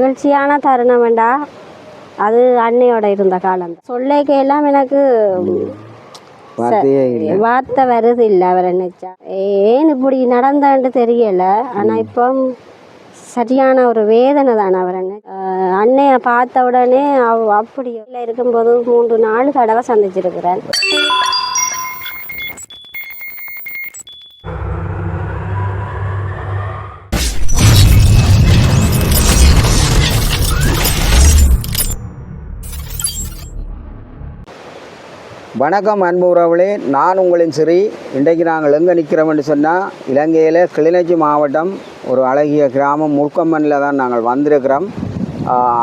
மகிழ்ச்சியான தருணம் வேண்டா அது அன்னையோட இருந்த காலம். சொல்லேக்க எல்லாம் எனக்கு வார்த்தை வருது இல்லை. அவர் நினைச்சா ஏன் இப்படி நடந்தான்னு தெரியல. ஆனால் இப்போ சரியான ஒரு வேதனை தானே. அவர் அன்னைய பார்த்த உடனே அப்படி இருக்கும்போது 3-4 தடவை சந்திச்சிருக்கிறார். வணக்கம் அன்பு உறவுகளே, நான் உங்களின் சிறி. இன்றைக்கு நாங்கள் எங்கே நிற்கிறோம்னு சொன்னால், இலங்கையில் கிளிநொச்சி மாவட்டம் ஒரு அழகிய கிராமம் முல்கம்மனில் தான் நாங்கள் வந்திருக்கிறோம்.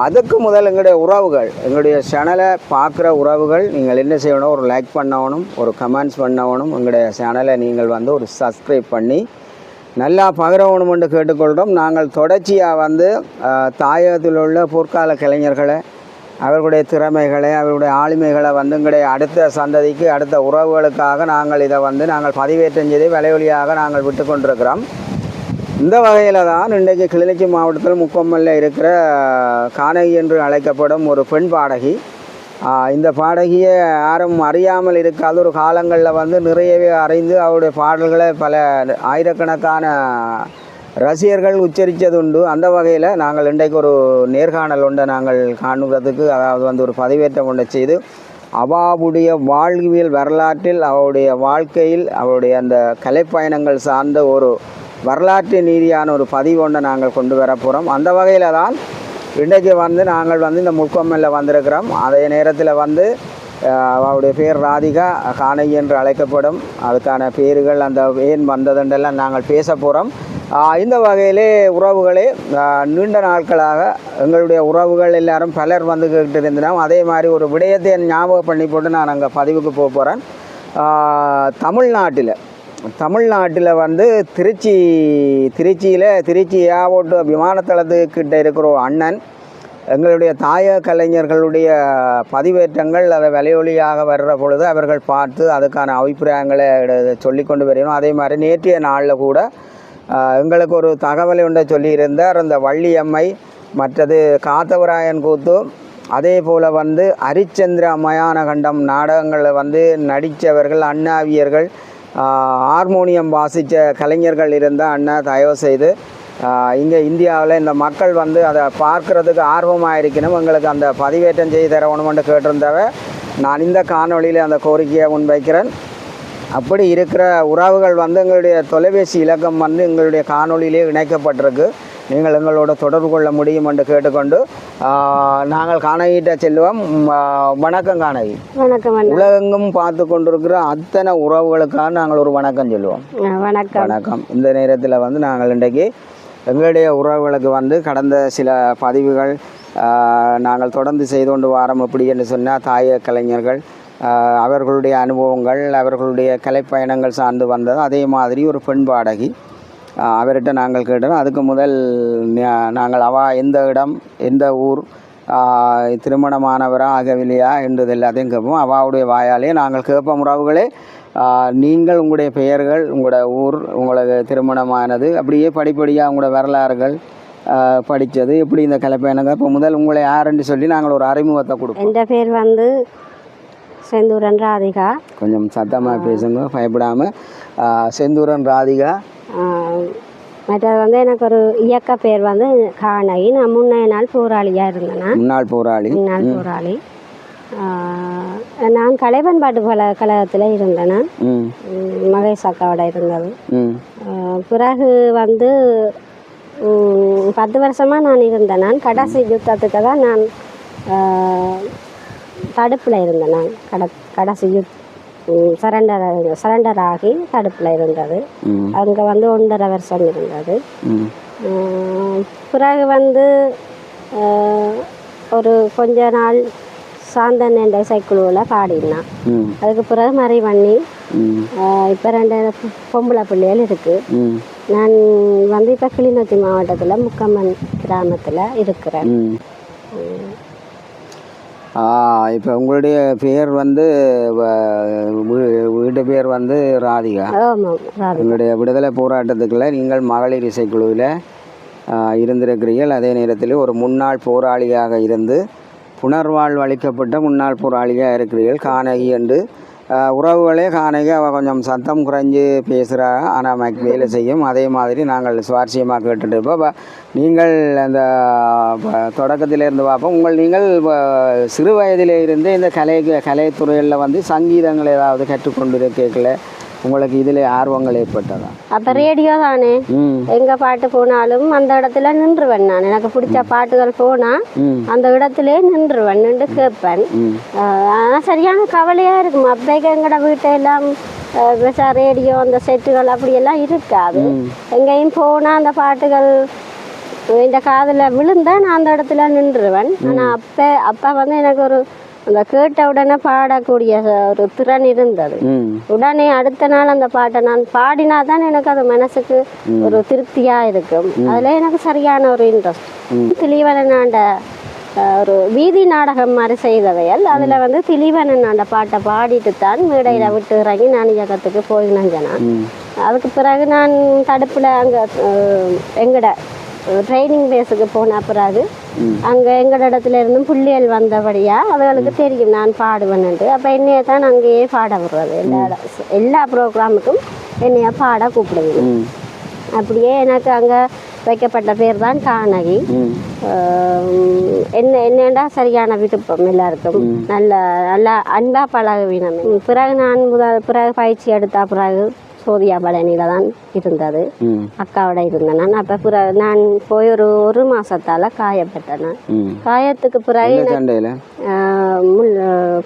அதுக்கு முதல் எங்களுடைய சேனலை பார்க்குற உறவுகள் நீங்கள் என்ன செய்யணும், ஒரு லைக் பண்ணணும், ஒரு கமெண்ட்ஸ் பண்ணணும். எங்களுடைய சேனலை நீங்கள் ஒரு சப்ஸ்கிரைப் பண்ணி நல்லா பகிரணும் என்று கேட்டுக்கொள்கிறோம். நாங்கள் தொடர்ச்சியாக தாயகத்தில் உள்ள பொற்கால கலைஞர்களை, அவர்களுடைய திறமைகளை, அவர்களுடைய ஆளுமைகளை எங்களுடைய அடுத்த சந்ததிக்கு, அடுத்த உறவுகளுக்காக நாங்கள் இதை நாங்கள் பதிவேற்றம் செய்து வலைவலியாக நாங்கள் விட்டு கொண்டிருக்கிறோம். இந்த வகையில் தான் இன்றைக்கு கிளிநொச்சி மாவட்டத்தில் முக்கொம்மலில் இருக்கிற கானகி என்று அழைக்கப்படும் ஒரு பெண் பாடகி. இந்த பாடகியை யாரும் அறியாமல் இருக்காத ஒரு காலங்களில் நிறையவே அறிந்து அவருடைய பாடல்களை பல ஆயிரக்கணக்கான ரசிகர்கள் உச்சரித்தது உண்டு. அந்த வகையில் நாங்கள் இன்றைக்கு ஒரு நேர்காணல் ஒன்றை நாங்கள் காணுறதுக்கு, அதாவது ஒரு பதிவேற்றம் ஒன்றை செய்து அவாவுடைய வாழ்வியல் வரலாற்றில், அவருடைய வாழ்க்கையில், அவருடைய அந்த கலைப்பயணங்கள் சார்ந்த ஒரு வரலாற்று நீதியான ஒரு பதிவு ஒன்றை நாங்கள் கொண்டு வர போகிறோம். அந்த வகையில் தான் இன்றைக்கு நாங்கள் இந்த முல்கொம்மலில் வந்திருக்கிறோம். அதே நேரத்தில் அவருடைய பேர் ராதிகா, கானகி என்று அழைக்கப்படும். அதுக்கான பேர்கள் அந்த ஏன் வந்ததுன்றெல்லாம் நாங்கள் பேச போகிறோம். இந்த வகையிலே உறவுகளே, நீண்ட நாட்களாக எங்களுடைய உறவுகள் எல்லாரும் பலர் கேட்டு இருந்தோம். அதே மாதிரி ஒரு விடயத்தை ஞாபகம் பண்ணி போட்டு நான் அங்கே பதிவுக்கு போக போகிறேன். தமிழ்நாட்டில் திருச்சியில் திருச்சி ஏர்போர்ட் விமானத்தளத்துக்கிட்ட இருக்கிற ஒரு அண்ணன் எங்களுடைய தாயக கலைஞர்களுடைய பதிவேற்றங்கள் அதை வலையொலியாக வர்ற பொழுது அவர்கள் பார்த்து அதுக்கான அபிப்பிராயங்களை சொல்லிக்கொண்டு வரணும். அதே மாதிரி நேற்றைய நாளில் கூட எங்களுக்கு ஒரு தகவலை ஒன்றை சொல்லியிருந்தார். அந்த வள்ளியம்மை, மற்றது காத்தவராயன் கூத்து, அதே போல் ஹரிச்சந்திர மயான கண்டம் நாடகங்களில் நடித்தவர்கள், அண்ணாவியர்கள், ஹார்மோனியம் வாசித்த கலைஞர்கள் இருந்தால் அண்ணா தயவு செய்து இங்கே இந்தியாவில் இந்த மக்கள் அதை பார்க்குறதுக்கு ஆர்வமாக இருக்கணும், எங்களுக்கு அந்த பதிவேற்றம் செய்து தரணும்னு கேட்டிருந்தவ நான் இந்த காணொலியில் அந்த கோரிக்கையை முன்வைக்கிறேன். அப்படி இருக்கிற உறவுகள் எங்களுடைய தொலைபேசி இலக்கம் எங்களுடைய காணொலியிலே இணைக்கப்பட்டிருக்கு. நீங்கள் எங்களோட தொடர்பு கொள்ள முடியும் என்று கேட்டுக்கொண்டு நாங்கள் கானகிட்ட செல்வோம். வணக்கம் கானகி. வணக்கம். உலகெங்கும் பார்த்து கொண்டிருக்கிற அத்தனை உறவுகளுக்காக நாங்கள் ஒரு வணக்கம் சொல்லுவோம். வணக்கம். இந்த நேரத்தில் நாங்கள் இன்றைக்கு எங்களுடைய உறவுகளுக்கு கடந்த சில பதிவுகள் நாங்கள் தொடர்ந்து செய்து கொண்டு வாரம். எப்படி என்று சொன்னால், தாயக கலைஞர்கள், அவர்களுடைய அனுபவங்கள், அவர்களுடைய கலைப்பயணங்கள் சார்ந்து வந்தது. அதே மாதிரி ஒரு பெண் பாடகி, அவர்கிட்ட நாங்கள் கேட்டோம். அதுக்கு முதல் நாங்கள் எந்த இடம், எந்த ஊர், திருமணமானவரா ஆகவில்லையா என்றது எல்லாத்தையும் கேட்போம். அவாவுடைய வாயாலே நாங்கள் கேட்போம். உறவுகளே, நீங்கள் உங்களுடைய பெயர்கள், உங்களோட ஊர், உங்களுக்கு திருமணமானது, அப்படியே படிப்படியாக உங்களோட வரலாறுகள், படித்தது, எப்படி இந்த கலைப்பயணங்கள். இப்போ முதல் உங்களை யாருன்னு சொல்லி நாங்கள் ஒரு அறிமுகத்தை கொடுப்போம். என் பேர் செந்தூரன் ராதிகா. கொஞ்சம் சத்தமாக பேசுங்க, பயப்படாமல். செந்தூரன் ராதிகா. மற்றது எனக்கு ஒரு இயக்க பேர் கானகி. நான் முன்னைய நாள் போராளியாக இருந்தேன். முன்னாள் போராளி. நான் கலைப்பண்பாட்டு கழகத்தில் இருந்தேன். மகேஷ் அக்காவோட இருந்தது. பிறகு 10 வருஷமாக நான் இருந்தேன். நான் கடைசி யுத்தத்துக்கு தான் நான் தடுப்பில் இருந்தேன். நான் கடைசி சரண்டர் ஆகி தடுப்பில் இருந்தது. அங்கே 1.5 வருஷம் இருந்தது. பிறகு ஒரு கொஞ்ச நாள் சாந்தன் என்ற இசைக்குழுவில் பாடினான். அதுக்கு பிறகு மறை பண்ணி இப்போ 2 பொம்பளை பிள்ளைகள் இருக்குது. நான் இப்போ கிளிநொச்சி மாவட்டத்தில் முக்கம்மன் கிராமத்தில் இருக்கிறேன். இப்போ உங்களுடைய பேர் வீட்டு பேர் ராதிகா. உங்களுடைய விடுதலை போராட்டத்துக்குள்ள நீங்கள் மகளிர் இசைக்குழுவில் இருந்திருக்கிறீர்கள். அதே நேரத்தில் ஒரு முன்னாள் போராளியாக இருந்து புனர்வாழ்வு அளிக்கப்பட்ட முன்னாள் போராளியாக இருக்கிறீர்கள். கானகி என்று உறவுகளே கானகி அவள் கொஞ்சம் சத்தம் குறைஞ்சி பேசுகிறா, ஆனால் வேலை செய்யும். அதே மாதிரி நாங்கள் சுவாரஸ்யமாக கேட்டுட்டு இருப்போம். நீங்கள் அந்த தொடக்கத்திலேருந்து பார்ப்போம். நீங்கள் சிறு வயதிலே இருந்து இந்த கலைத்துறையில் வந்து சங்கீதங்கள் ஏதாவது கற்றுக்கொண்டு கேட்கல, உங்களுக்கு இதில் ஆர்வங்கள் ஏற்பட்டதா? அப்போ ரேடியோ தானே, எங்கே பாட்டு போனாலும் அந்த இடத்துல நின்றுவேன். நான் எனக்கு பிடிச்ச பாட்டுகள் போனால் அந்த இடத்துல நின்றுவேன், நின்று கேட்பேன். ஆனால் சரியான கவலையாக இருக்கும். அப்போக்கு எங்களோட வீட்டையெல்லாம் ரேடியோ அந்த செட்டுகள் அப்படியெல்லாம் இருக்காது. எங்கேயும் போனால் அந்த பாட்டுகள் இந்த காதில் விழுந்தா நான் அந்த இடத்துல நின்றுவேன். ஆனால் அப்போ வந்து எனக்கு ஒரு அந்த கேட்ட உடனே பாடக்கூடிய ஒரு திறன் இருந்தது. உடனே அடுத்த நாள் அந்த பாட்டை நான் பாடினா தான் எனக்கு அது மனசுக்கு ஒரு திருப்தியாக இருக்கும். அதில் எனக்கு சரியான ஒரு இன்ட்ரெஸ்ட். திலீவனாண்ட ஒரு வீதி நாடகம் மாதிரி செய்தவையல், அதில் வந்து திலீவனாண்ட பாட்டை பாடிட்டு தான் மேடையில் விட்டு இறங்கி நான் இயக்கத்துக்கு போயினேன். அதுக்கு பிறகு நான் தடுப்பில் அங்கே எங்கட ட்ரைனிங் பேஸுக்கு போன பிறகு அங்கே எங்கள் இடத்துல இருந்தும் புள்ளியல் வந்தபடியாக அவர்களுக்கு தெரியும் நான் பாடுவேன்ட்டு. அப்போ என்னையை தான் அங்கேயே பாட விடுறது. எல்லா ப்ரோக்ராமுக்கும் என்னைய பாட கூப்பிடுவீங்க. அப்படியே எனக்கு அங்கே வைக்கப்பட்ட பேர் தான் கானகி. என்னண்டா சரியான விருப்பம் எல்லாருக்கும். நல்லா அன்பாக பழகுவினம். பிறகு நான் பிறகு பயிற்சி எடுத்த பிறகு சோதியா பழனியில் தான் இருந்தது, அக்காவோட இருந்தேன் நான். அப்போ நான் போய் ஒரு மாசத்தால காயப்பட்டேன். காயத்துக்கு பிறகு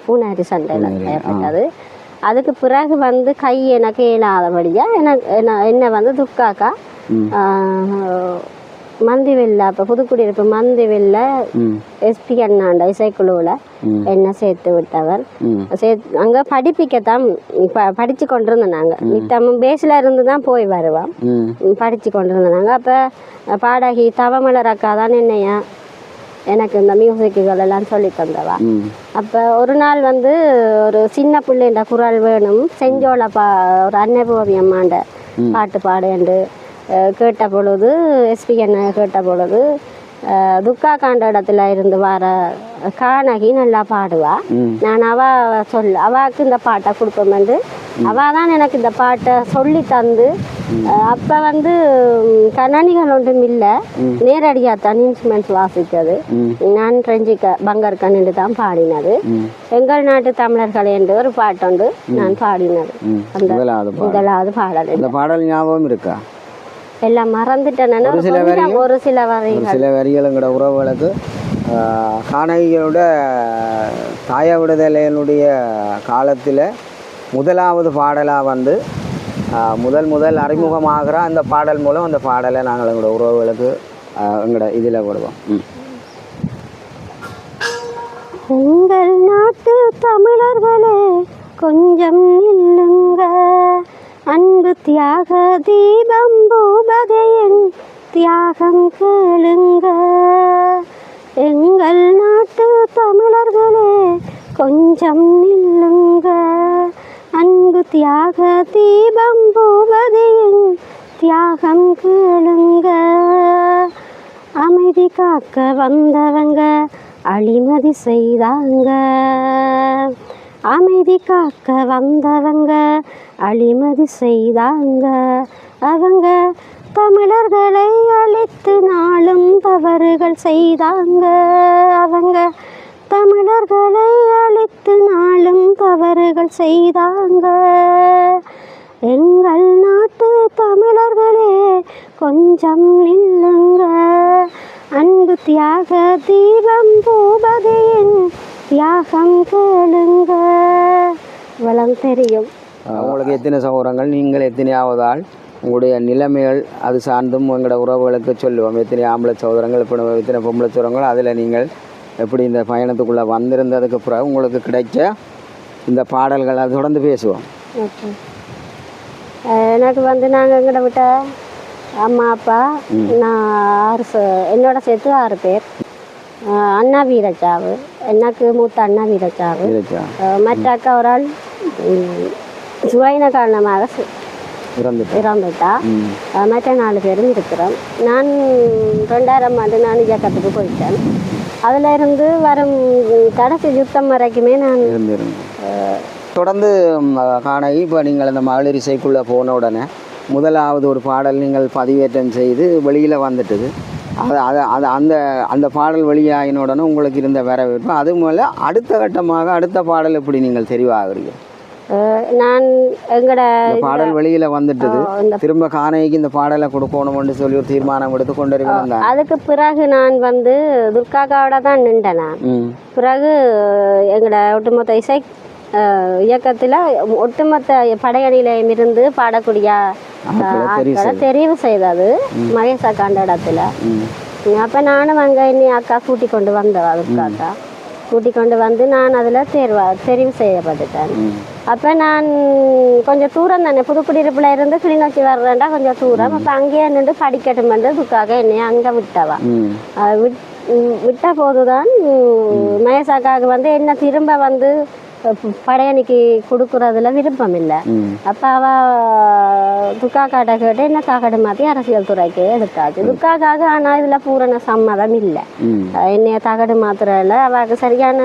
பூனாரி சண்டையில் காயப்பட்டது. அதுக்கு பிறகு வந்து கை எனக்கு இயலாதபடியா என்னை வந்து துக்காக்கா மந்திவெல்ல, அப்போ புதுக்குடியிருப்பு மந்திவெல்ல எஸ்பி அண்ணாண்ட இசைக்குழுவில் என்ன சேர்த்து விட்டவர். அங்கே படிப்பிக்கத்தான் படித்து கொண்டிருந்தோம். நாங்கள் நித்தமும் பேஸில் இருந்து தான் போய் வருவோம், படித்து கொண்டிருந்தோம் நாங்கள். அப்போ பாடகி தவமலர் அக்கா தான் என்னையா எனக்கு இந்த மியூசிக்குகள் எல்லாம் சொல்லி தந்தவா. அப்போ ஒரு நாள் வந்து ஒரு சின்ன பிள்ளைன்ற குரல் வேணும், செஞ்சோள ஒரு அன்னபூவி அம்மாண்ட பாட்டு பாடு கேட்ட பொழுது, எஸ்பி அண்ணா கேட்ட பொழுது துக்கா காண்ட இடத்துல இருந்து வர கானகி நல்லா பாடுவா. நான் அவாவுக்கு இந்த பாட்டை கொடுப்போம். அவ தான் எனக்கு இந்த பாட்டை சொல்லி தந்து. அப்போ வந்து கணனிகள் ஒன்றும் இல்லை, நேரடியாக தான் இன்ஸ்ட்ருமெண்ட்ஸ் வாசித்தது. நான் பங்கர் கண்ணு தான் பாடினது. எங்கள் நாட்டு தமிழர்கள் என்று ஒரு பாட்டு உண்டு, நான் பாடினது. அந்த முதலாவது பாடல். இந்த பாடல் ஞாபகம் இருக்கா? எல்லாம் மறந்துட்டேன். ஒரு சில வரிகளோட உறவுகளுக்கு கானகியோட தாய விடுதலையினுடைய காலத்தில் முதலாவது பாடலாக வந்து முதல் அறிமுகமாகிற அந்த பாடல் மூலம் அந்த பாடலை நாங்கள் எங்களோட உறவுகளுக்கு எங்களோட இதில் விடுவோம். எங்கள் நாட்டு தமிழர்களே கொஞ்சம் இல்லுங்க, அன்பு தியாக தீபம் பூபதையின் தியாகம் கேளுங்க. எங்கள் நாட்டு தமிழர்களே கொஞ்சம் நில்லுங்க, அன்பு தியாக தீபம் பூபதையின் தியாகம் கேளுங்க. அமைதி காக்க வந்தவங்க அழிமதி செய்தாங்க, அமைதி காக்க வந்தவங்க அழிமதி செய்தாங்க. அவங்க தமிழர்களை அழித்து நாளும் தவறுகள் செய்தாங்க. அவங்க தமிழர்களை அழித்து நாளும் தவறுகள் செய்தாங்க. எங்கள் நாட்டு தமிழர்களே கொஞ்சம் நில்லுங்க, அன்பு தியாக தீபம் பூபதையின் தியாகம் கேளுங்க. வளம் தெரியும். உங்களுக்கு எத்தனை சகோதரங்கள், நீங்கள் எத்தனையாவது ஆள், உங்களுடைய நிலைமைகள் அது சார்ந்தும் எங்களோட உறவுகளுக்கு சொல்லுவோம். எத்தனை ஆம்பளை சகோதரங்கள், இப்போ எத்தனை பொம்பளை சகோதரங்கள், அதில் நீங்கள் எப்படி இந்த பயணத்துக்குள்ளே வந்திருந்ததுக்கு பிறகு உங்களுக்கு கிடைச்ச இந்த பாடல்கள் அது தொடர்ந்து பேசுவோம். எனக்கு வந்து நாங்கள் எங்கள்கிட்ட விட்ட அம்மா அப்பா நான் என்னோட சேர்த்து 6 பேர். அண்ணா வீரச்சாவு, எனக்கு மூத்த அண்ணா வீரச்சாவு, மற்ற அக்கா ஒரு ஆள் சுவையின காரணமாக இறந்துட்டா. மற்ற 4 பேரும் இருக்கிறோம். நான் 2000 ஆண்டு நான் இயக்கத்துக்கு போயிட்டேன். அதில் இருந்து வரும் கடைசி யுத்தம் வரைக்குமே நான் தொடர்ந்து காணகி. இப்போ நீங்கள் அந்த மகளிர் இசைக்குள்ளே போன உடனே முதலாவது ஒரு பாடல் நீங்கள் பதிவேற்றம் செய்து வெளியில் வந்துட்டுது. அந்த பாடல் வெளியாகின உடனே உங்களுக்கு இருந்த வரவேற்பு, அது மேலே அடுத்த கட்டமாக அடுத்த பாடல் எப்படி நீங்கள் தெரிவாகிறீங்க? நான் எங்களோட பாடல் வெளியில வந்துட்டது, திரும்ப காணகிக்கு இந்த பாடலை கொடுக்கணும்னு சொல்லி ஒரு தீர்மானம் எடுத்து கொண்டு வந்தாங்க. அதுக்கு பிறகு நான் வந்து துர்காக்காவோட தான் நின்றேன். பிறகு எங்களோட ஒட்டுமொத்த இசை இயக்கத்தில் ஒட்டுமொத்த படையணியிலும் இருந்து பாடக்கூடிய தெரிவு செய்தது மகேஷ் அக்காண்ட இடத்துல. அப்போ நானும் அங்கே இன்னி அக்கா கூட்டி கொண்டு வந்தவா, துர்காக்கா கூட்டி கொண்டு வந்து நான் அதில் தெரிவு செய்யப்பட்டுட்டேன். அப்போ நான் கொஞ்சம் தூரம் தானே, புதுக்குடியிருப்பில் இருந்து கிளிநொச்சி வர்றேன்டா கொஞ்சம் தூரம். அப்போ அங்கேயே நின்று படிக்கட்டும் வந்து துர்காக்கா என்னைய அங்கே விட்டவா. விட்ட போதுதான் மகேஷாக்காவுக்கு வந்து என்ன திரும்ப வந்து படையணிக்கு கொடுக்குறதுல விருப்பம் இல்லை. அப்போ அவள் துர்காக்காட்ட கேட்டு என்ன காக்காடு மாற்றி அரசியல் துறைக்கு எடுத்தாச்சு. துர்காக்காக ஆனால் இதில் பூரண சம்மதம் இல்லை. என்னைய தகடு மாத்திரல அவளுக்கு சரியான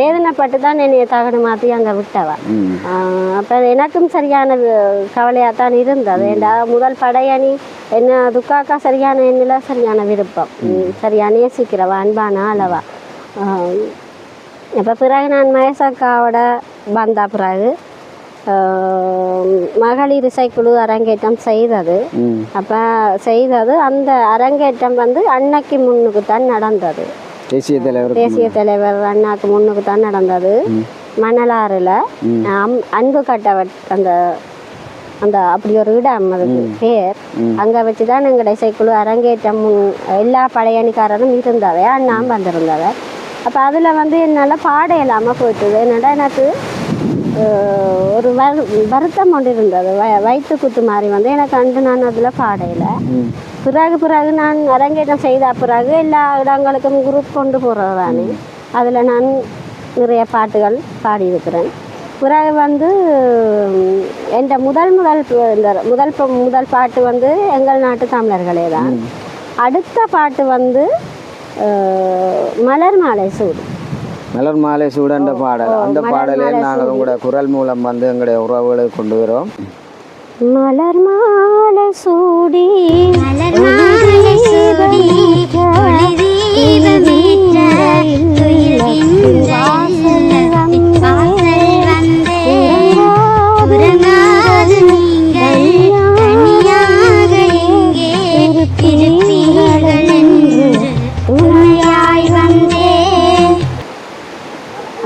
வேதனைப்பட்டு தான் என்னைய தகடு மாற்றி அங்கே விட்டவா. அப்போ எனக்கும் சரியான கவலையாக தான் இருந்தது. ஏண்டா முதல் படையணி என்ன துர்காக்கா சரியான எண்ணில் சரியான விருப்பம், சரியான நேசிக்கிறவா, அன்பான அளவா. இப்போ பிறகு நான் மகேஷாக்காவோட வந்த பிறகு மகளிர் இசைக்குழு அரங்கேற்றம் செய்தது. அப்போ செய்தது அந்த அரங்கேற்றம் வந்து அன்னைக்கு முன்னுக்கு தான் நடந்தது. தேசிய தலைவர் அண்ணாக்கு முன்னுக்கு தான் நடந்தது. மணலாறுல அன்பு கட்டவட் அந்த அந்த அப்படி ஒரு இடம், அதுக்கு பேர். அங்கே வச்சு தான் எங்களோட இசைக்குழு அரங்கேற்றம் எல்லா பழையணிக்காரரும் இருந்தவை, அண்ணாவும் வந்திருந்தவை. அப்போ அதில் வந்து என்னால் பாட இல்லாமல் போயிட்டுது. என்னடா எனக்கு ஒரு வருத்தம் கொண்டு இருந்தது, வயிற்று குத்து மாதிரி வந்து எனக்கு அன்று நான் அதில் பாடையில். பிறகு நான் அரங்கேற்றம் செய்த பிறகு எல்லா இடங்களுக்கும் குரூப் கொண்டு போகிறது தானே, அதில் நான் நிறைய பாட்டுகள் பாடியிருக்கிறேன். பிறகு வந்து என் முதல் பாட்டு வந்து எங்கள் நாட்டு தமிழர்களே தான். அடுத்த பாட்டு வந்து மலர் மாலை சூடு. மலர் மாலை சூடுன்ற பாடல், அந்த பாடலே நாங்கள் உங்களோட குரல் மூலம் வந்து எங்களுடைய உறவுகளை கொண்டு வரோம். மலர் மாலை சூடி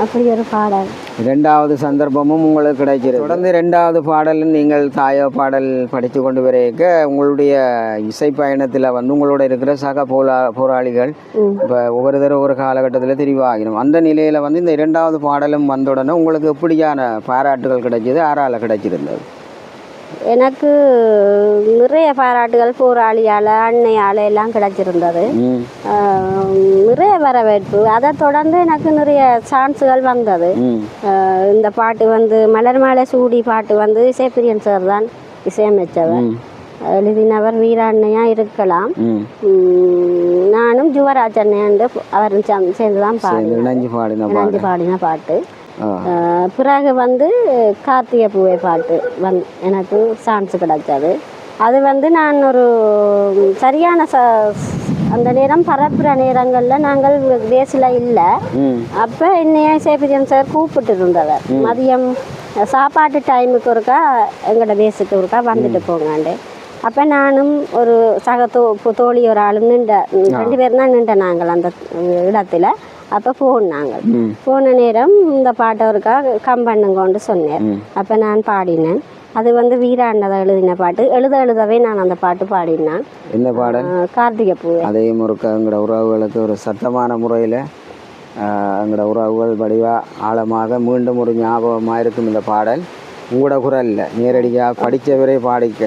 அப்படி ஒரு பாடல். இரண்டாவது சந்தர்ப்பமும் உங்களுக்கு கிடைக்கிறது. தொடர்ந்து இரண்டாவது பாடல் நீங்கள் தாயோ பாடல் படித்து கொண்டு வரைக்க உங்களுடைய இசை பயணத்தில் வந்து உங்களோட இருக்கிற சக போராளிகள் இப்போ ஒவ்வொரு தடவை ஒரு காலகட்டத்தில் தெரிவாகிடும். அந்த நிலையில் வந்து இந்த இரண்டாவது பாடலும் வந்தவுடனே உங்களுக்கு எப்படியான பாராட்டுகள் கிடைச்சது, யாரால் கிடைச்சிருந்தது? எனக்கு நிறைய பாராட்டுகள் போராளியால் அன்னையால் எல்லாம் கிடைச்சிருந்தது. நிறைய வரவேற்பு. அதை தொடர்ந்து எனக்கு நிறைய சான்ஸுகள் வந்தது. இந்த பாட்டு வந்து மலர் மாலை சூடி பாட்டு வந்து இசைப்பிரியன் சார் தான் இசையமைச்சவர், எழுதினவர் வீராண்ணையா இருக்கலாம். நானும் ஜுவராஜ் அண்ணையாண்டு அவர் சேர்ந்து தான் பாடின பாட்டு. பிறகு வந்து கார்த்திகை பூவை பாட்டு எனக்கு சான்ஸ் கிடைச்சது. அது வந்து நான் ஒரு சரியான அந்த நேரம் பரப்புற நேரங்களில் நாங்கள் பேஸில் இல்லை. அப்போ என்னைய சேபிரியன் சார் கூப்பிட்டு இருந்தவர், மதியம் சாப்பாட்டு டைமுக்கு ஒருக்கா எங்களோட பேஸுக்கு ஒருக்கா வந்துட்டு போங்காண்டு. அப்போ நானும் ஒரு சக தோழி ஒரு ஆளும் 2 பேர் தான் நின்ற நாங்கள் அந்த இடத்துல. அப்போ போனாங்கள். போன நேரம் இந்த பாட்டை ஒருக்கா கம்பண்ணுங்கொண்டு சொன்னேன். அப்போ நான் பாடினேன். அது வந்து வீராண்டதை எழுதின பாட்டு. எழுதவே நான் அந்த பாட்டு பாடினேன். என்ன பாடல்? கார்த்திகை பூ. அதையும் ஒரு எங்களோட உறவுகளுக்கு ஒரு சத்தமான முறையில் எங்களோட உறவுகள் வடிவாக ஆழமாக மீண்டும் ஒரு ஞாபகமாக இருக்கும் இந்த பாடல். உங்களோட குரலில் நேரடியாக படித்தவரே பாடிக்க.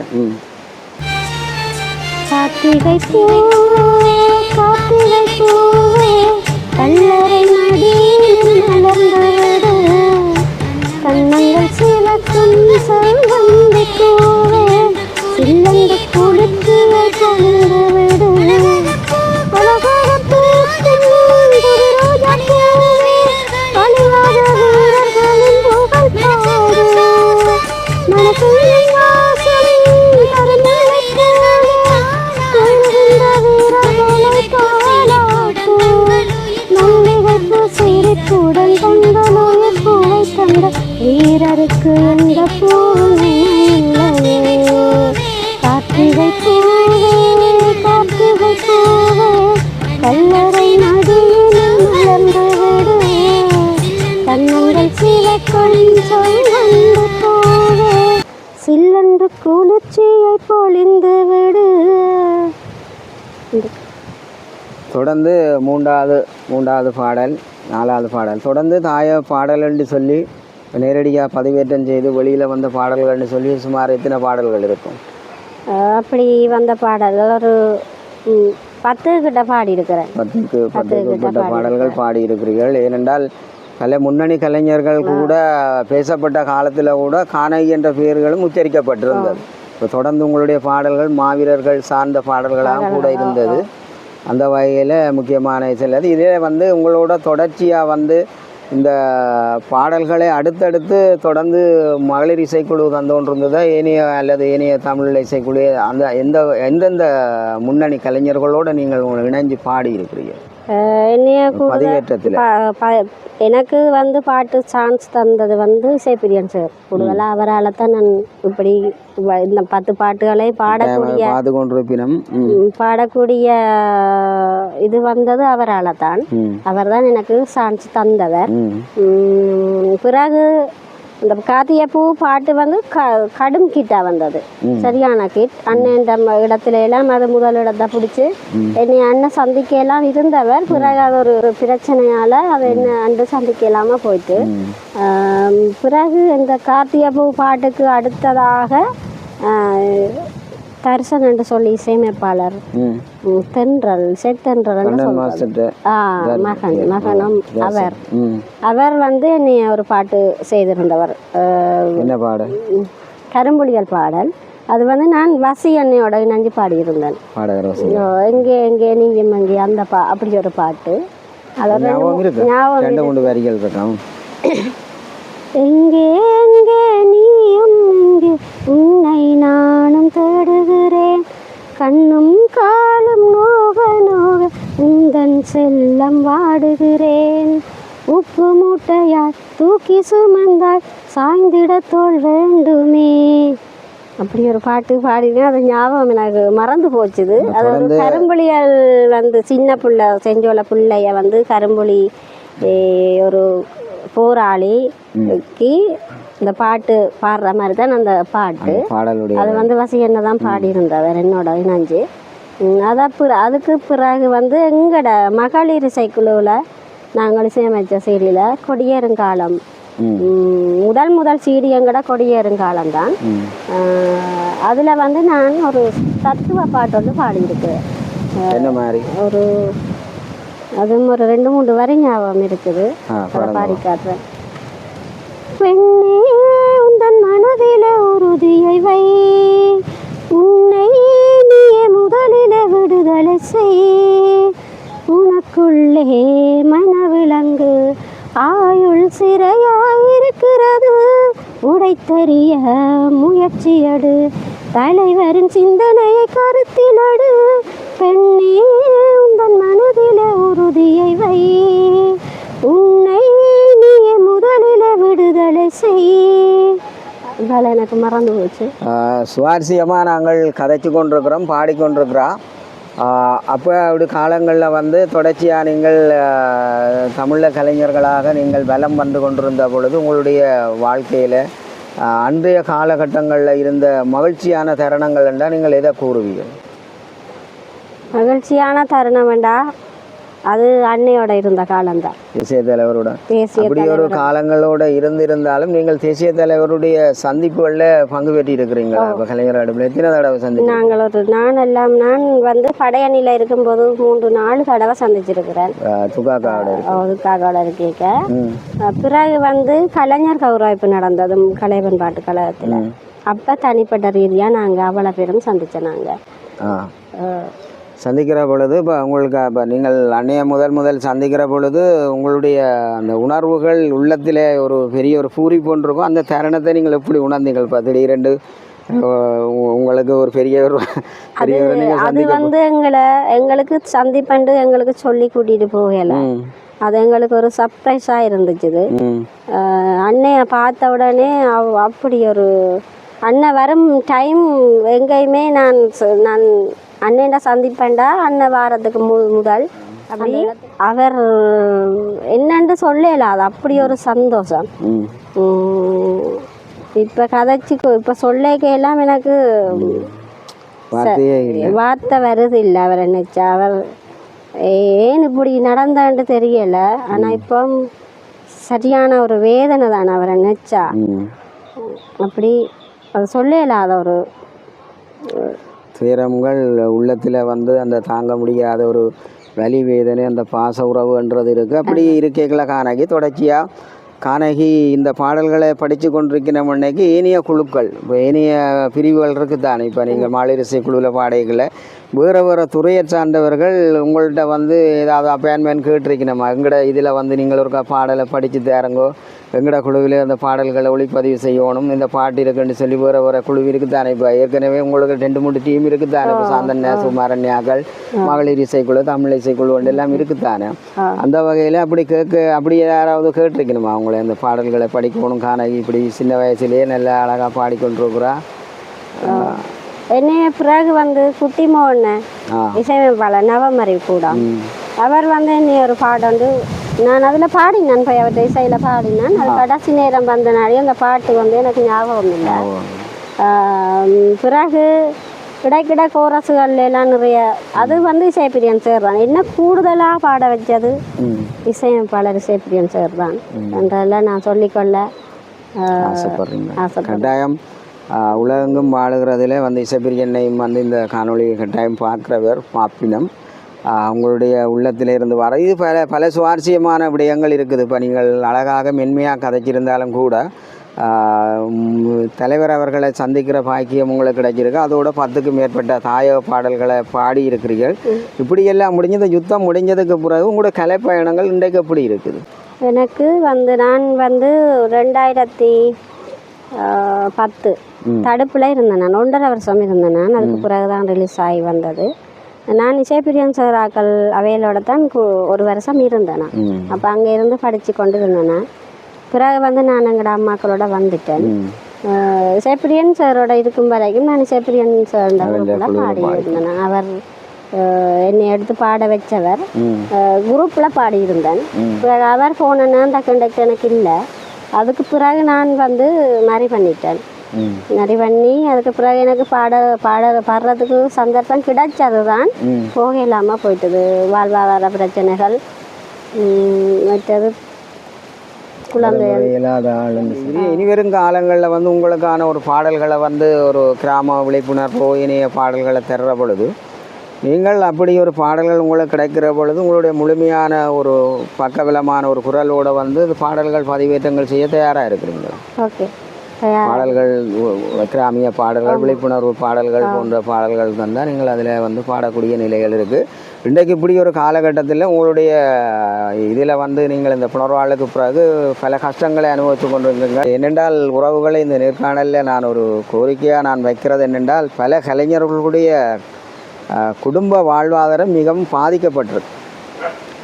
கார்த்திகை பூ கார்த்திகை பூவே கல்லறை நடியில் மலர்ந்தது, கண்ணங்கள் சிவக்கும் செல்வந்தி பூவே கூடன் கொண்ட நோய் பூவை தந்த வீரருக்கு எந்த பூவே கார்த்திகை பூவே கார்த்திகை பூவே கல்லறை நதியில் மலர்ந்து விடு கண்ணங்கள் சிவக்குள் சொல்லந்து போவே சில்லன்று குளிர்ச்சியை பொழிந்து விடு. தொடர்ந்து மூன்றாவது பாடல், 4வது பாடல், தொடர்ந்து தாய பாடல் என்று சொல்லி நேரடியாக பதிவேற்றம் செய்து வெளியில் வந்த பாடல்கள்னு சொல்லி சுமார் எத்தனை பாடல்கள் இருக்கும்? அப்படி வந்த பாடல்கள் ஒரு 10 கிட்ட பாடியிருக்கிறேன். 10 பாடல்கள் பாடியிருக்கிறீர்கள். ஏனென்றால் பல முன்னணி கலைஞர்கள் கூட பேசப்பட்ட காலத்தில் கூட கானகி என்ற பெயர்களும் உச்சரிக்கப்பட்டிருந்தது. இப்போ தொடர்ந்து உங்களுடைய பாடல்கள் மாவீரர்கள் சார்ந்த பாடல்களாக கூட இருந்தது. அந்த வகையில் முக்கியமான இசையில் இதே உங்களோட தொடர்ச்சியாக இந்த பாடல்களை அடுத்தடுத்து தொடர்ந்து மகளிர் இசைக்குழு தந்தோன்றிருந்ததா ஏனைய தமிழ் இசைக்குழு எந்தெந்த முன்னணி கலைஞர்களோடு நீங்கள் இணைஞ்சு பாடி இருக்கிறீர்கள்? எனக்கு பாட்டு சான்ஸ் தந்தது இசைப்பிரியன் சார் கூடுதலாக. அவரால் தான் நான் இப்படி இந்த 10 பாட்டுகளை பாடக்கூடிய இது வந்தது அவரால் தான். அவர் தான் எனக்கு சான்ஸ் தந்தவர். பிறகு இந்த கார்த்திகை பூ பாட்டு கடும் கிட்டா வந்தது, சரியான கிட். அண்ணன் இடத்துல எல்லாம் அது முதல் இடத்தை பிடிச்சி என்னை அண்ணன் சந்திக்கலாம் இருந்தவர். பிறகு அது ஒரு பிரச்சனையால அது என்ன அன்று சந்திக்க இல்லாம போயிட்டு, பிறகு இந்த கார்த்திகை பூ பாட்டுக்கு அடுத்ததாக தரிசன் என்று சொல்லி இசையமைப்பாளர் தென்றல் மகனும் அவர் என்னை ஒரு பாட்டு செய்திருந்தவர். என்ன பாடல்? கரும்புலிகள் பாடல். அது நான் வசி அண்ணையோட இணைஞ்சு பாடியிருந்தேன். எங்கே எங்கே நீயும் எங்கே அந்த அப்படி ஒரு பாட்டு. எங்கே எங்கே நீயும் எங்கே உன்னை நானும் தேடுகிறேன், கண்ணும் காலும் நோக நோக உந்தன் செல்லம் வாடுகிறேன், உப்பு மூட்டையாய் தூக்கி சுமந்தாய் சாய்ந்திட தோல் வேண்டுமே. அப்படி ஒரு பாட்டு பாடினா அது ஞாபகம் எனக்கு மறந்து போச்சுது. அது ஒரு கரும்புலிகள் சின்ன பிள்ளை செஞ்சோல பிள்ளைய கரும்புலி ஒரு போராளிக்கு இந்த பாட்டு பாடுற மாதிரி தான் அந்த பாட்டு. அது வசியனை தான் பாடியிருந்தவர் என்னோட இணைஞ்சு. அதுக்கு பிறகு எங்கட மகளிர் இசைக்குழுவில் நாங்கள் இசையமைச்ச சீடியில் கொடியேறுங்காலம் முதல் சீடி எங்கட கொடியேறுங்காலம் தான். அதில் நான் ஒரு தத்துவ பாட்டு பாடியிருக்கேன். ஒரு அதுவும் ஒரு 2-3 வரை ஞாபகம் இருக்குது. பாடி காட்டுறேன். பெண்ணே உந்தன் மனதில உறுதியை வை, உன்னை நீயே முதலில விடுதலை செய், உனக்குள்ளே மனவிலங்கு ஆயுள் சிறையாயிருக்கிறது, உடைத்தறிய முயற்சியடு, தலைவரின் சிந்தனையை கருத்திலடு, பெண்ணே உந்தன் மனதில உறுதியை வை, உன்னை நீயே முதலில விடுதலை செய். எனக்கு மறந்து போச்சு. சுவாரஸ்யமாக நாங்கள் கதைச்சு கொண்டிருக்கிறோம், பாடிக்கொண்டிருக்கிறோம். அப்போ அப்படி காலங்களில் தொடர்ச்சியாக நீங்கள் தமிழ் கலைஞர்களாக நீங்கள் பலம் வந்து கொண்டிருந்த பொழுது உங்களுடைய வாழ்க்கையில் அன்றைய காலகட்டங்களில் இருந்த மகிழ்ச்சியான தருணங்கள் என்றால் நீங்கள் எதை கூறுவீர்கள்? மகிழ்ச்சியான தருணம் வேண்டா அது அன்னையோட இருந்த காலம்தான். தேசிய தலைவரோட அப்படி ஒரு காலங்களோட இருந்திருந்தாலும் நீங்கள் தேசிய தலைவருடைய சந்திப்புகளில் பங்கு பெற்றி இருக்கிறீங்களா? இப்போ கலைஞர் அடுப்பில் எத்தனை தடவை சந்திச்சு? நான் படையணியில் இருக்கும்போது 3-4 தடவை சந்திச்சிருக்கிறேன். துக்காக்காவோட இருக்கேக்க. பிறகு கலைஞர் கௌரவிப்பு நடந்தது கலைவன் பாட்டு கழகத்தில். அப்போ தனிப்பட்ட ரீதியாக நாங்கள் அவ்வளோ பேரும் சந்தித்தோம். நாங்கள் சந்திக்கிற பொழுது இப்போ உங்களுக்கு இப்போ நீங்கள் அன்னைய முதல் சந்திக்கிற பொழுது உங்களுடைய அந்த உணர்வுகள் உள்ளத்தில் ஒரு பெரிய ஒரு பூரிப்பு இருக்கும். அந்த தருணத்தை நீங்கள் எப்படி உணர்ந்தீங்கள்? இப்போ திடீரென்று உங்களுக்கு ஒரு பெரிய ஒரு அது எங்களுக்கு சந்திப்பண்டு எங்களுக்கு சொல்லி கூட்டிகிட்டு போகலை. அது எங்களுக்கு ஒரு சர்ப்ரைஸாக இருந்துச்சு. அண்ணையை பார்த்த உடனே அப்படி ஒரு அண்ணன் வரும் டைம் எங்கேயுமே நான் அண்ணனை சந்திப்பேன்டா அண்ணன் வாரத்துக்கு முதல் அப்படி அவர் என்னன்னு சொல்லல. அது அப்படி ஒரு சந்தோஷம். இப்போ கதைச்சி இப்போ சொல்லிக்கலாம் எனக்கு வார்த்தை வருது இல்லை. அவர் நினைச்சா அவர் ஏன் இப்படி நடந்தான்னு தெரியல. ஆனால் இப்போ சரியான ஒரு வேதனை தானே அவரை நினைச்சா. அப்படி அது சொல்லலாத ஒரு துயரங்கள் உள்ளத்தில் வந்து அந்த தாங்க முடியாத ஒரு வலி வேதனை அந்த பாச உறவுன்றது இருக்குது. அப்படி இருக்கைகளை காணகி தொடர்ச்சியாக காணகி இந்த பாடல்களை படித்து கொண்டிருக்கிற முன்னைக்கு ஏனைய குழுக்கள் இப்போ ஏனைய பிரிவுகள் இருக்குது தானே. இப்போ நீங்கள் மாளிரிசை குழுவில் பாடைகளை வேறு வேறு துறையை சார்ந்தவர்கள் உங்கள்கிட்ட வந்து ஏதாவது அப்பாயின்மெண்ட் கேட்டிருக்கணுமா? எங்கட இதில் வந்து நீங்கள் ஒரு பாடலை படித்து தரங்கோ, எங்கட குழுவில் அந்த பாடல்களை ஒளிப்பதிவு செய்யணும், இந்த பாட்டு இருக்குன்னு சொல்லி வேறு வேறு குழு இருக்குது தானே. இப்போ ஏற்கனவே உங்களுக்கு 2-3 டீம் இருக்குது தானே. இப்போ சாந்தன்யா சுமாரண்யாக்கள் மகளிர் இசைக்குழு தமிழ் இசைக்குழு எல்லாம் இருக்குது தானே. அந்த வகையில் அப்படி யாராவது கேட்டிருக்கணுமா அவங்கள அந்த பாடல்களை படிக்கணும்? காணகி இப்படி சின்ன வயசுலேயே நல்லா அழகாக பாடிக்கொண்டிருக்கிறா. என்னைய பிறகு வந்து குட்டி மோகன் இசையமைப்பாளர் நவமறி கூட அவர் வந்து என்னை ஒரு பாட்டு வந்து நான் அதில் பாடினேன். போய் அவர்கிட்ட இசையில் பாடினேன். அது கடைசி நேரம் வந்தனாலே அந்த பாட்டு வந்து எனக்கு ஞாபகம் இல்லை. பிறகு கிடைக்கிட கோரசுகள் எல்லாம் நிறைய அது வந்து இசைப்பிரியன் சார் தான் என்ன கூடுதலாக பாட வச்சது. இசையமைப்பாளர் இசைப்பிரியன் சார் தான் என்றெல்லாம் நான் சொல்லிக்கொள்ள ஆசைப்படுறேன். கட்டாயம் உலகெங்கும் வாழுகிறதுல வந்து இசைப்பிரியனையும் வந்து இந்த காணொலி கட்டாயம் பார்க்குறவர் பாப்பினம் அவங்களுடைய உள்ளத்தில் இருந்து வர இது பல சுவாரஸ்யமான விடயங்கள் இருக்குது. இப்போ நீங்கள் அழகாக மென்மையாக கதைச்சிருந்தாலும் கூட தலைவர் அவர்களை சந்திக்கிற பாக்கியம் உங்களுக்கு கிடைச்சிருக்கு. அதோட 10க்கும் மேற்பட்ட தாயக பாடல்களை பாடி இருக்கிறீர்கள். இப்படியெல்லாம் முடிஞ்ச யுத்தம் முடிஞ்சதுக்கு பிறகு உங்களோட கலைப்பயணங்கள் இன்றைக்கு எப்படி இருக்குது? எனக்கு வந்து நான் வந்து 2010 தடுப்பில் இருந்தேன். நான் 1.5 வருஷம் இருந்தேன். நான் அதுக்கு பிறகு தான் ரிலீஸ் ஆகி வந்தது. நான் இசைப்பிரியன் சாராக்கள் அவையிலோட தான் 1 வருஷம் இருந்தேன். அப்போ அங்கே இருந்து படித்து கொண்டு இருந்தேன். பிறகு வந்து நான் எங்களோட அம்மாக்களோட வந்துட்டேன். இசைப்பிரியன் சாரோட இருக்கும் வரைக்கும் நான் இசைப்பிரியன் சாரோட குரூப்பில் பாடி இருந்தேன். அவர் என்னை எடுத்து பாட வச்சவர். குரூப்பில் பாடியிருந்தேன். பிறகு அவர் போனேன்னா அந்த கண்டக்ட் எனக்கு இல்லை. அதுக்கு பிறகு நான் வந்து மறி பண்ணிட்டேன். மறி பண்ணி அதுக்கு பிறகு எனக்கு பாடுறதுக்கு சந்தர்ப்பம் கிடைச்சது தான். போக இல்லாமல் போயிட்டது. வாழ்வாதார பிரச்சனைகள் மற்றது இனி வரும் காலங்களில் வந்து உங்களுக்கான ஒரு பாடல்களை வந்து ஒரு கிராம விழிப்புணர்வோ இணைய பாடல்களை தர்ற பொழுது நீங்கள் அப்படி ஒரு பாடல்கள் உங்களுக்கு கிடைக்கிற பொழுது உங்களுடைய முழுமையான ஒரு பக்கபலமான ஒரு குரலோடு வந்து பாடல்கள் பதிவேற்றங்கள் செய்ய தயாராக இருக்கிறீங்க. ஓகே. பாடல்கள் கிராமிய பாடல்கள் விழிப்புணர்வு பாடல்கள் போன்ற பாடல்கள் தந்தால் நீங்கள் அதில் வந்து பாடக்கூடிய நிலைகள் இருக்குது. இன்றைக்கு இப்படி ஒரு காலகட்டத்தில் உங்களுடைய இதில் வந்து நீங்கள் இந்த புனர்வாழ்வுக்கு பிறகு பல கஷ்டங்களை அனுபவித்து கொண்டிருக்கீங்க. என்னென்றால் உறவுகளை இந்த நேர்காணலில் நான் ஒரு கோரிக்கையாக நான் வைக்கிறது என்னென்றால் பல கலைஞர்களுடைய குடும்ப வாழ்வாதாரம் மிகவும் பாதிக்கப்பட்டிருக்கு.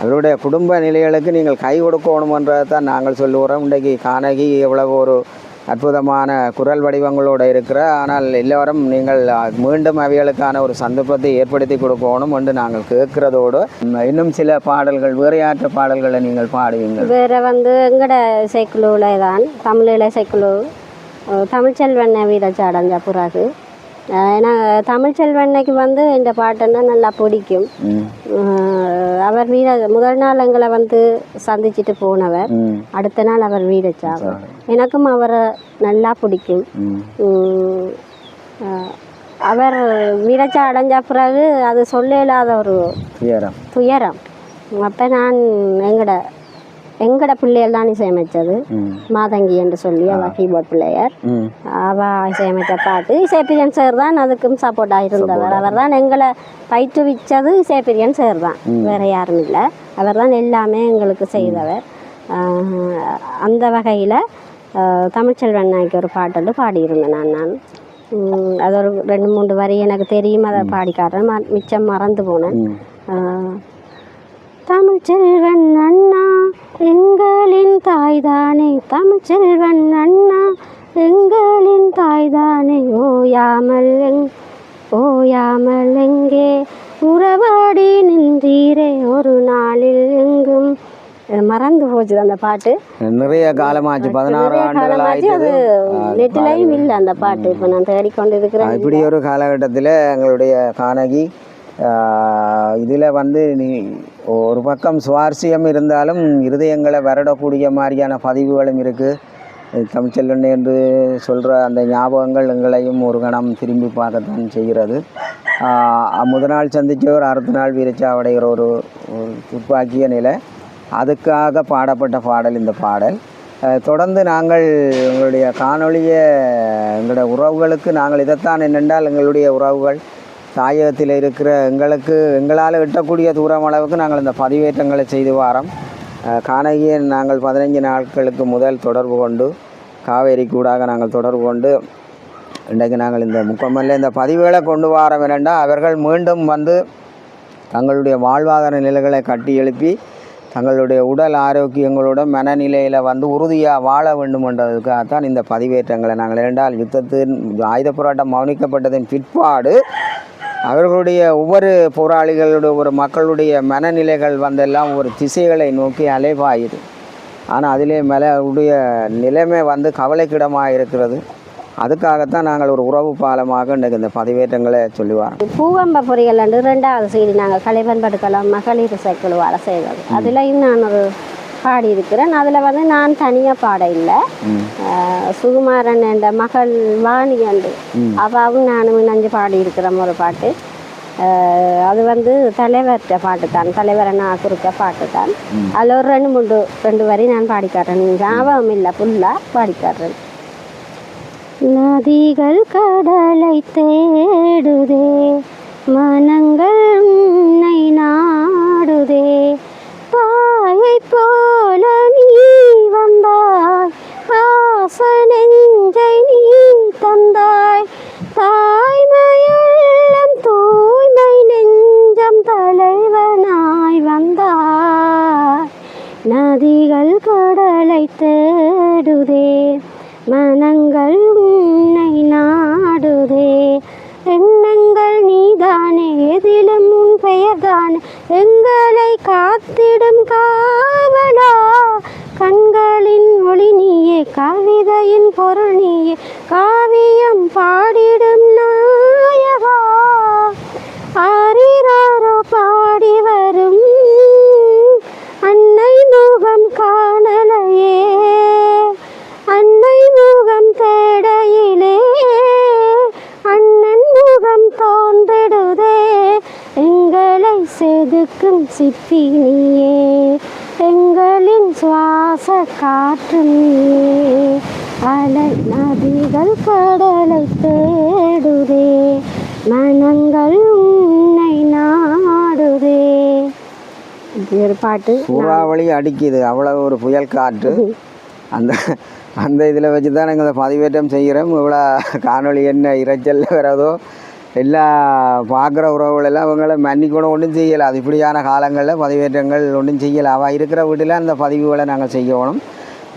அவருடைய குடும்ப நிலைகளுக்கு நீங்கள் கை கொடுக்கணுமன்றதை தான் நாங்கள் சொல்லுகிறோம். இன்றைக்கு காணகி எவ்வளவு ஒரு அற்புதமான குரல் வடிவங்களோடு இருக்கிற, ஆனால் எல்லோரும் நீங்கள் மீண்டும் அவைகளுக்கான ஒரு சந்தர்ப்பத்தை ஏற்படுத்தி கொடுக்கணும் என்று நாங்கள் கேட்கிறதோடு இன்னும் சில பாடல்கள் வேறையாற்ற பாடல்களை நீங்கள் பாடுவீங்க. வேறு வந்து எங்கட இசைக்குழுவில் தான் தமிழ் இசைக்குழு தமிழ்ச்செல்வண்ண வீரச்சாடஞ்ச பிறகு ஏன்னா தமிழ்ச்செல்வண்ணைக்கு வந்து இந்த பாட்டுன்னா நல்லா பிடிக்கும். அவர் முதல் நாள் எங்களை வந்து சந்திச்சுட்டு போனவர். அடுத்த நாள் அவர் வீரச்சாகும். எனக்கும் அவரை நல்லா பிடிக்கும். அவர் வீரச்சா அடைஞ்ச பிறகு அது சொல்ல இல்லாத ஒரு துயரம். அப்போ நான் எங்கட பிள்ளைகள் தான் இசையமைச்சது. மாதங்கி என்று சொல்லி அவள் கீபோர்ட் பிள்ளையர். அவள் இசையமைச்ச பாட்டு இசைப்பிரியன் சார் தான் அதுக்கும் சப்போர்ட்டாக இருந்தவர். அவர் தான் எங்களை பயிற்றுவிச்சது இசைப்பிரியன் சார் தான், வேறு யாரும் இல்லை. அவர் தான் எல்லாமே எங்களுக்கு செய்தவர். அந்த வகையில் தமிழ்ச்செல்வண்ணாய்க்கு ஒரு பாட்டு பாடியிருந்தேன் நான். அது ஒரு 2-3 வரி எனக்கு தெரியும், அதை பாடி காட்டுறேன். மிச்சம் மறந்து போனேன். தமிழ்ச்செல்வன் அண்ணா எங்களின் தாய்தானே தமிழ்ச்செல்வன் அண்ணா, எங்களின் தாய்தானே ஓயாமல் எங்கே உறவாடி நின்றீரே ஒரு நாளில் எங்கும். மறந்து போச்சு அந்த பாட்டு, நிறைய காலமாச்சு, 16 ஆண்டுகள் காலமாச்சு. அது நெட்டிலையும் இல்லை அந்த பாட்டு, இப்போ நான் தேடிக்கொண்டு இருக்கிறேன். இப்படி ஒரு காலகட்டத்தில் எங்களுடைய கானகி இதில் வந்து ஒரு பக்கம் சுவாரஸ்யம் இருந்தாலும் இருதயங்களை வருடக்கூடிய மாதிரியான பதிவுகளும் இருக்குது. தமிழ்ச்செல்வன் என்று சொல்கிற அந்த ஞாபகங்கள் எங்களையும் ஒரு கணம் திரும்பி பார்க்கத்தான் செய்கிறது. முதல் நாள் சந்தித்தவர் அடுத்த நாள் வீரச்சாவடைகிற ஒரு துப்பாக்கிய நிலை. அதுக்காக பாடப்பட்ட பாடல் இந்த பாடல். தொடர்ந்து நாங்கள் எங்களுடைய காணொளியை எங்களுடைய உறவுகளுக்கு நாங்கள் இதைத்தான் என்னென்றால் எங்களுடைய உறவுகள் தாயகத்தில் இருக்கிற எங்களால் எட்டக்கூடிய தூரம் அளவுக்கு நாங்கள் இந்த பதிவேற்றங்களை செய்து வாரோம். கானகியை நாங்கள் 15 நாட்களுக்கு முதல் தொடர்பு கொண்டு காவேரி கூடாக நாங்கள் தொடர்பு கொண்டு இன்றைக்கு நாங்கள் இந்த முக்கமல்ல இந்த பதிவுகளை கொண்டு வரோம். என்னென்றால் அவர்கள் மீண்டும் வந்து தங்களுடைய வாழ்வாதார நிலைகளை கட்டி எழுப்பி தங்களுடைய உடல் ஆரோக்கியங்களோட மனநிலையில் வந்து உறுதியாக வாழ வேண்டும் என்றதுக்காகத்தான் இந்த பதிவேற்றங்களை நாங்கள் இரண்டால் யுத்தத்தின் ஆயுத போராட்டம் மௌனிக்கப்பட்டதின் பிற்பாடு அவர்களுடைய ஒவ்வொரு போராளிகளுடைய ஒரு மக்களுடைய மனநிலைகள் வந்தெல்லாம் ஒரு திசைகளை நோக்கி அலைபாயுது. ஆனால் அதிலே மேலுடைய நிலைமை வந்து கவலைக்கிடமாக இருக்கிறது. அதுக்காகத்தான் நாங்கள் ஒரு உறவு பாலமாக இன்றைக்கு இந்த பதிவேற்றங்களை சொல்லுவார். பூவம்ப பொறிகள் அன்று 2வது செய்தி நாங்கள் கலைபண்படுக்கலாம் மகளிர் சைக்கிள் வேலை செய்வது, அதுலேயும் நான் ஒரு பாடி இருக்கிறேன். அதில் வந்து நான் தனியாக பாட இல்லை, சுகுமாரன் என்ற மகள் வாணி அன்று அவாவும் நானும் இணைஞ்சு பாடி இருக்கிறோம் ஒரு பாட்டு. அது வந்து தலைவர்கிட்ட பாட்டு தான், தலைவரை நான் குறுக்க பாட்டு தான். அதில் ஒரு 2 வரி நான் பாடிக்காட்டுறேன், ஞாபகம் இல்லை, ஃபுல்லாக பாடிக்காட்டுறேன். நதிகள் கடலை தேடுதே, மனங்கள் உன்னை நாடுதே, தாயை போல நீ வந்தாய், பாச நெஞ்சை நீ தந்தாய், தாய்மையுள்ளம் தூய்மை நெஞ்சம் தலைவனாய் வந்தாய். நதிகள் கடலை தேடுதே, மனங்கள் உன்னை நாடுதே, எண்ணங்கள் நீதானே, எதிலும் உன் பெயர்தானே, எங்களை காத்திடும் காவலா, கண்களின் ஒளி நீயே, கவிதையின் பொருள் நீயே, காவியம் பாடிடும் நாயகா, ஆரிராரோ பாடி வரும் அன்னை முகம் காணலையே, அன்னை முகம் தேடையிலே அண்ணன் முகம் தோன்றிடுதே, எங்களை செதுக்கும் சிற்பி நீயே, எங்களின் சுவாச காற்று நீயே, அலை நதிகள் கடலை தேடுதே, மனங்கள் உன்னை நாடுதே. ஒரு பாட்டு சூறாவளி அடிக்குது, அவ்வளோ ஒரு புயல் காற்று. அந்த இதில் வச்சு தான் நாங்கள் பதிவேற்றம் செய்கிறோம். இவ்வளோ காணொளி என்ன இறைச்சல் வரதோ எல்லா பார்க்குற உறவுகளெல்லாம் அவங்கள மன்னிக்கூட ஒன்றும் செய்யலை. அது இப்படியான காலங்களில் பதிவேற்றங்கள் ஒன்றும் செய்யலை. அவள் இருக்கிற வீட்டில் அந்த பதிவுகளை நாங்கள் செய்யணும்.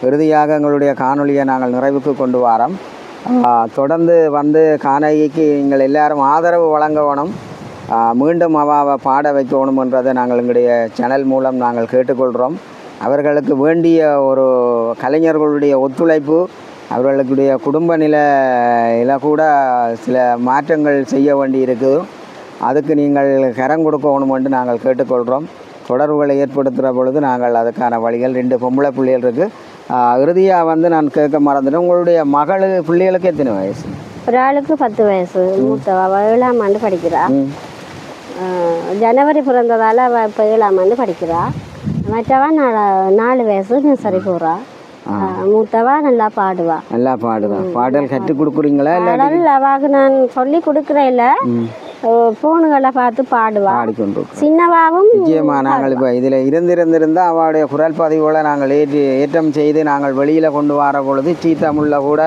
இறுதியாக எங்களுடைய காணொளியை நாங்கள் நிறைவுக்கு கொண்டு வரோம். தொடர்ந்து வந்து கானகிக்கு நீங்கள் எல்லாரும் ஆதரவு வழங்க வேணும். மீண்டும் அவாவை பாட வைக்கணும் என்றதை நாங்கள் எங்களுடைய சேனல் மூலம் நாங்கள் கேட்டுக்கொள்கிறோம். அவர்களுக்கு வேண்டிய ஒரு கலைஞர்களுடைய ஒத்துழைப்பு, அவர்களுடைய குடும்ப நிலையில் கூட சில மாற்றங்கள் செய்ய வேண்டி இருக்குது. அதுக்கு நீங்கள் கரம் கொடுக்கணும் என்று நாங்கள் கேட்டுக்கொள்கிறோம். தொடர்புகளை ஏற்படுத்துகிற பொழுது நாங்கள் அதுக்கான வழிகள் 2 பொம்பளை பிள்ளைகள் இருக்குது. இறுதியாக வந்து நான் கேட்க மறந்துட்டேன், உங்களுடைய பிள்ளைகளுக்கு எத்தனை வயசு? ஒரு ஆளுக்கு 10 வயசு, மூத்தவா 7ஆம் ஆண்டு படிக்கிறா. ஜனவரி பிறந்ததால் அவள் இப்போ 7ஆம் ஆண்டு படிக்கிறா. மற்றவா 4 வயசு நர்சரி போகிறா. மூத்தவா நல்லா பாடுவா. பாடல் கற்றுக் கொடுக்குறீங்களா? அவாக்கு நான் சொல்லி கொடுக்குறேன்ல, ஃபோனுகளை பார்த்து பாடுவா. சின்னவாவும் நிச்சயமா நாங்கள் இப்போ இதில் இருந்திருந்தால் அவளுடைய குரல் பதிவுகளை நாங்கள் ஏற்றம் செய்து நாங்கள் வெளியில் கொண்டு வர பொழுது தமிழில் கூட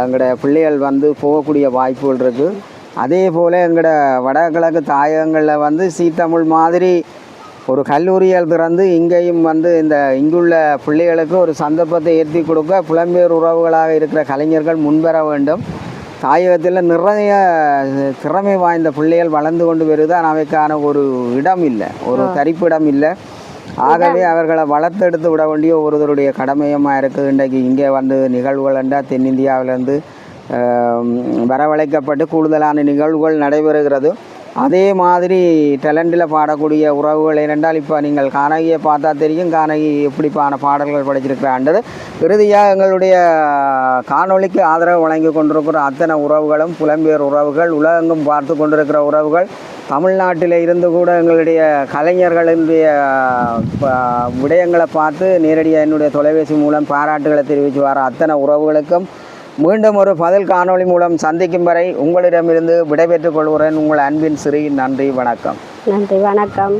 எங்களுடைய பிள்ளைகள் வந்து போகக்கூடிய வாய்ப்புகள் இருக்குது. அதே போல் எங்களோட வடகிழக்கு தாயகங்களில் வந்து தமிழ் மாதிரி ஒரு கல்லூரியில் திறந்து இங்கேயும் வந்து இங்குள்ள பிள்ளைகளுக்கு ஒரு சந்தர்ப்பத்தை ஏற்றி கொடுக்க புலம்பெயர் உறவுகளாக இருக்கிற கலைஞர்கள் முன்வர வேண்டும். தாயகத்தில் நிறைய திறமை வாய்ந்த பிள்ளைகள் வளர்ந்து கொண்டு வருதான், அவைக்கான ஒரு இடம் இல்லை, ஒரு தரிப்பிடம் இல்லை. ஆகவே அவர்களை வளர்த்தெடுத்து விட வேண்டிய ஒருவருடைய கடமையமாக இருக்குது. இன்றைக்கு இங்கே நிகழ்வுகள் என்றால் தென்னிந்தியாவிலேருந்து வரவழைக்கப்பட்டு கூடுதலான நிகழ்வுகள் நடைபெறுகிறது. அதே மாதிரி டேலண்டில் பாடக்கூடிய உறவுகள் ஏனென்றால் இப்போ நீங்கள் கானகியை பார்த்தா தெரியும், கானகி எப்படிப்பான பாடல்கள் படிச்சிருக்கிறான்றது. இறுதியாக எங்களுடைய காணொளிக்கு ஆதரவு வழங்கி கொண்டிருக்கிற அத்தனை உறவுகளும் புலம்பெயர் உறவுகள், உலகெங்கும் பார்த்து கொண்டிருக்கிற உறவுகள், தமிழ்நாட்டில் இருந்து கூட எங்களுடைய கலைஞர்களுடைய விடயங்களை பார்த்து நேரடியாக என்னுடைய தொலைபேசி மூலம் பாராட்டுகளை தெரிவித்து வர அத்தனை உறவுகளுக்கும் மீண்டும் ஒரு பதில் காணொளி மூலம் சந்திக்கும் வரை உங்களிடமிருந்து விடைபெற்றுக் கொள்கிறேன். உங்கள் அன்பின் ஸ்ரீ. நன்றி, வணக்கம். நன்றி, வணக்கம்.